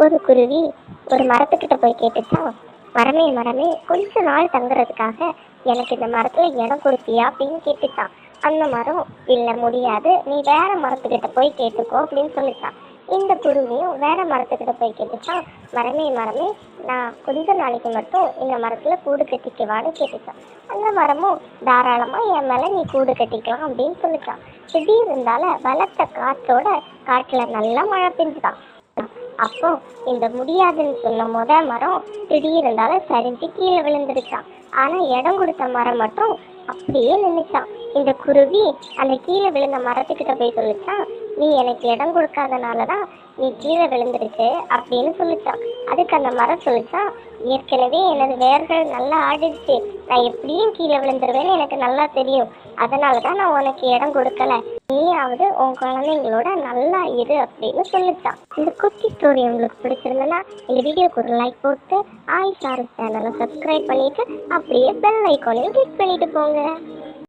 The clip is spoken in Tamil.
ஒரு குருவி ஒரு மரத்துக்கிட்ட போய் கேட்டுச்சான், மரமே மரமே, கொஞ்ச நாள் தங்குறதுக்காக எனக்கு இந்த மரத்துல இடம் கொடுப்பியா அப்படின்னு கேட்டுச்சான். அந்த மரம், இல்ல முடியாது, நீ வேற மரத்துக்கிட்ட போய் கேட்டுக்கோ அப்படின்னு சொல்லிச்சான். இந்த குருவியும் வேற மரத்துக்கிட்ட போய் கேட்டுச்சான், மரமே மரமே, நான் கொஞ்ச நாளைக்கு மட்டும் இந்த மரத்துல கூடு கட்டிக்குவான்னு கேட்டுச்சான். அந்த மரமும், தாராளமா என் மேல நீ கூடு கட்டிக்கலாம் அப்படின்னு சொல்லிச்சான். திடீர் இருந்தால பலத்த காற்றோட காட்டுல நல்லா மழை பெஞ்சுதான். அப்போ இந்த முடியாதுன்னு சொன்ன மரம் திடீர் இருந்தாலும் சரிஞ்சு கீழே விழுந்துருச்சான். ஆனா இடம் கொடுத்த மரம் மட்டும் அப்படியே நின்றுச்சான். இந்த குருவி அந்த கீழே விழுந்த மரத்துக்கிட்ட போய் சொல்லிச்சான், நீ எனக்கு இடம் கொடுக்காதனாலதான் நீ கீழே விழுந்துருச்சு அப்படின்னு சொல்லிச்சான். அதுக்கு அந்த மரம் சொல்லிச்சான், ஏற்கனவே எனது வேர்கள் நல்லா ஆடிடுச்சு, நான் எப்படியும் கீழே விழுந்துருவேன்னு எனக்கு நல்லா தெரியும், அதனாலதான் நான் உனக்கு இடம் கொடுக்கல, நீயாவது உன் குழந்தைங்களோட நல்லா இரு அப்படின்னு சொல்லிச்சான். இந்த குட்டி ஸ்டோரி உங்களுக்கு பிடிச்சிருந்ததுன்னா இந்த வீடியோக்கு ஒரு லைக் போட்டு ஆய் சாரு சேனலை சப்ஸ்கிரைப் பண்ணிட்டு அப்படியே பெல் ஐக்கானையும் கிளிக் பண்ணிட்டு போங்க.